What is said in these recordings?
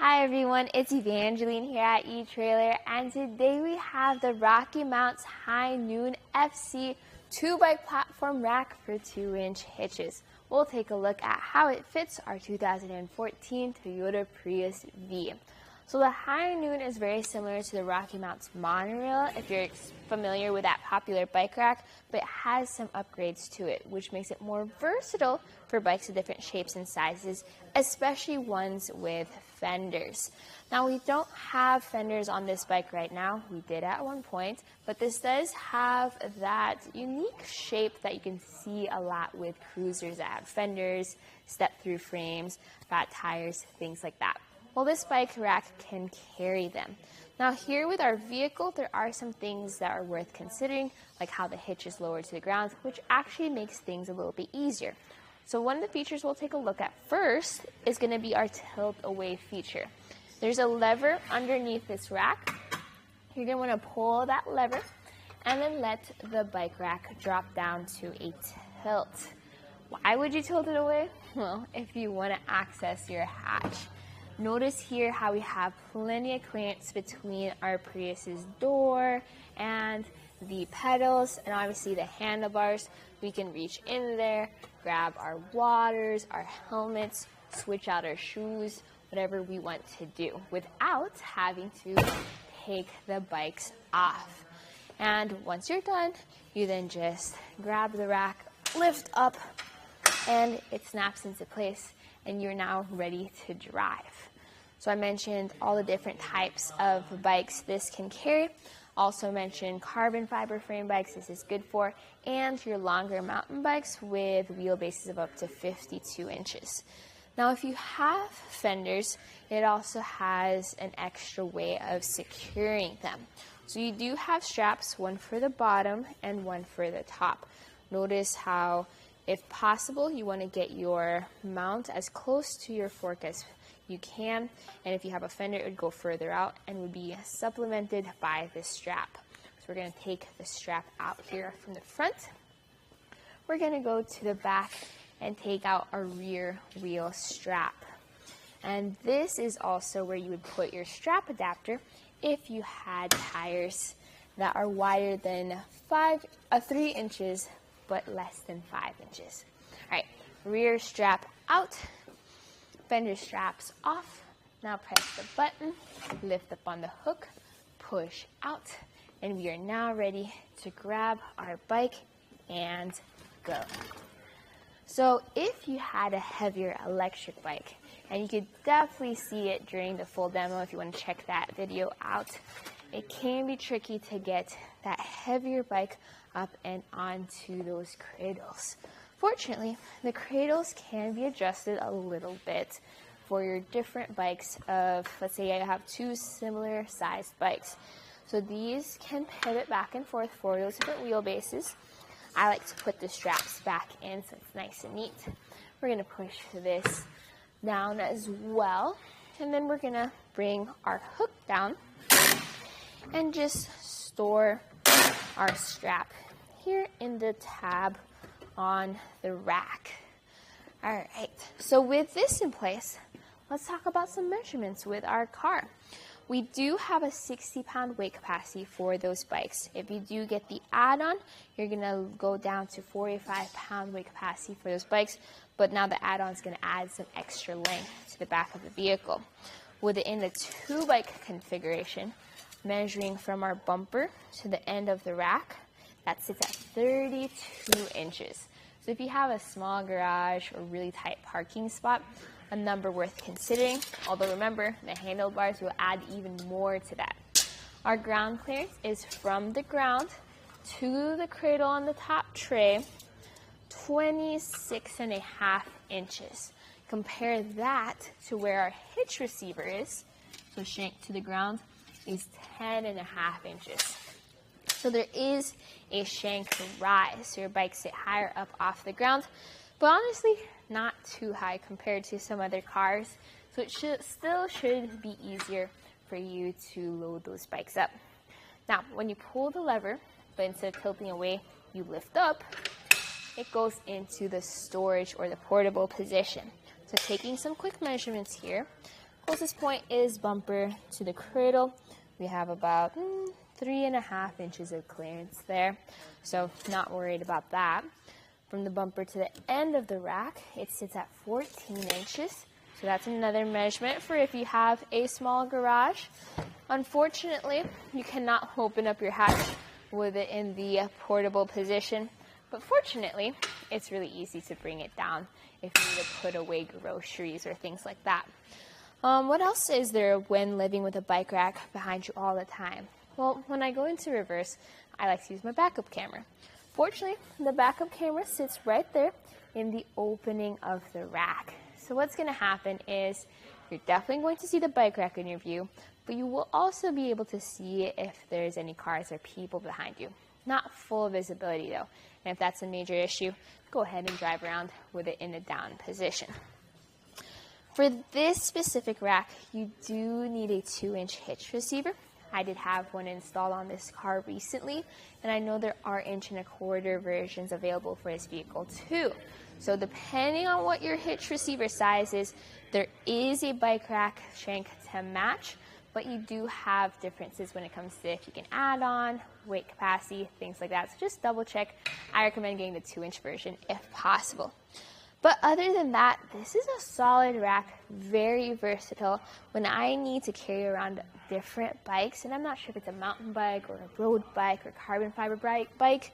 Hi everyone, it's Evangeline here at etrailer, and today we have the RockyMounts HighNoon FC 2-bike platform rack for 2-inch hitches. We'll take a look at how it fits our 2014 Toyota Prius V. So the HighNoon is very similar to the RockyMounts MonoRail if you're familiar with that popular bike rack, but it has some upgrades to it, which makes it more versatile for bikes of different shapes and sizes, especially ones with fenders. Now we don't have fenders on this bike right now. We did at one point, but this does have that unique shape that you can see a lot with cruisers that have fenders, step-through frames, fat tires, things like that. Well, this bike rack can carry them. Now here with our vehicle, there are some things that are worth considering, like how the hitch is lowered to the ground, which actually makes things a little bit easier. So one of the features we'll take a look at first is going to be our tilt away feature. There's a lever underneath this rack. You're going to want to pull that lever and then let the bike rack drop down to a tilt. Why would you tilt it away? Well, if you want to access your hatch. Notice here how we have plenty of clearance between our Prius's door and the pedals, and obviously the handlebars. We can reach in there, grab our waters, our helmets, switch out our shoes, whatever we want to do without having to take the bikes off. And once you're done, you then just grab the rack, lift up, and it snaps into place, and you're now ready to drive. So I mentioned all the different types of bikes this can carry. Also mentioned carbon fiber frame bikes this is good for, and your longer mountain bikes with wheelbases of up to 52 inches. Now if you have fenders, it also has an extra way of securing them. So you do have straps, one for the bottom and one for the top. Notice how, if possible, you want to get your mount as close to your fork as you can, and if you have a fender, it would go further out and would be supplemented by this strap. So we're going to take the strap out here from the front. We're going to go to the back and take out our rear wheel strap. And this is also where you would put your strap adapter if you had tires that are wider than 3 inches but less than 5 inches. All right, rear strap out, fender straps off. Now press the button, lift up on the hook, push out, and we are now ready to grab our bike and go. So if you had a heavier electric bike, and you could definitely see it during the full demo if you want to check that video out, it can be tricky to get that heavier bike up and onto those cradles. Fortunately, the cradles can be adjusted a little bit for your different bikes of, let's say I have 2 similar sized bikes. So these can pivot back and forth for those different wheelbases. I like to put the straps back in so it's nice and neat. We're going to push this down as well, and then we're going to bring our hook down and just store our strap here in the tab on the rack. All right, so with this in place, let's talk about some measurements with our car. We do have a 60-pound weight capacity for those bikes. If you do get the add-on, you're gonna go down to 45-pound weight capacity for those bikes, but now the add-on is gonna add some extra length to the back of the vehicle. Within the 2-bike configuration, measuring from our bumper to the end of the rack, that sits at 32 inches. So if you have a small garage or really tight parking spot, a number worth considering. Although remember, the handlebars will add even more to that. Our ground clearance is from the ground to the cradle on the top tray, 26.5 inches. Compare that to where our hitch receiver is, so shank to the ground, is 10.5 inches. So there is a shank rise, so your bike sit higher up off the ground, but honestly, not too high compared to some other cars. So it still should be easier for you to load those bikes up. Now, when you pull the lever, but instead of tilting away, you lift up, it goes into the storage or the portable position. So taking some quick measurements here, closest point is bumper to the cradle. We have about 3.5 inches of clearance there, so not worried about that. From the bumper to the end of the rack, it sits at 14 inches. So that's another measurement for if you have a small garage. Unfortunately, you cannot open up your hatch with it in the portable position, but fortunately, it's really easy to bring it down if you need to put away groceries or things like that. What else is there when living with a bike rack behind you all the time? Well, when I go into reverse, I like to use my backup camera. Fortunately, the backup camera sits right there in the opening of the rack. So what's going to happen is you're definitely going to see the bike rack in your view, but you will also be able to see if there's any cars or people behind you. Not full visibility though, and if that's a major issue, go ahead and drive around with it in a down position. For this specific rack, you do need a 2-inch hitch receiver. I did have one installed on this car recently, and I know there are 1.25-inch versions available for this vehicle too. So depending on what your hitch receiver size is, there is a bike rack shank to match, but you do have differences when it comes to if you can add on, weight capacity, things like that. So just double check. I recommend getting the 2-inch version if possible. But other than that, this is a solid rack, very versatile. When I need to carry around different bikes, and I'm not sure if it's a mountain bike or a road bike or carbon fiber bike,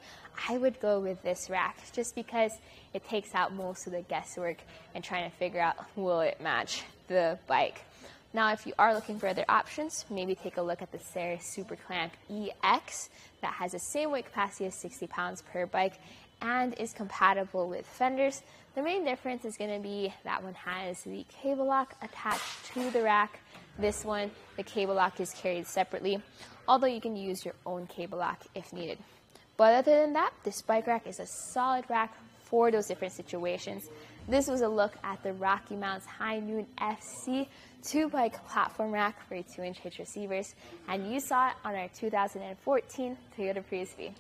I would go with this rack just because it takes out most of the guesswork and trying to figure out will it match the bike. Now, if you are looking for other options, maybe take a look at the Ceres Super Clamp EX that has the same weight capacity as 60 pounds per bike and is compatible with fenders. The main difference is going to be that one has the cable lock attached to the rack. This one, the cable lock is carried separately, although you can use your own cable lock if needed. But other than that, this bike rack is a solid rack for those different situations. This was a look at the RockyMounts HighNoon FC 2-bike platform rack for 2-inch hitch receivers, and you saw it on our 2014 Toyota Prius V.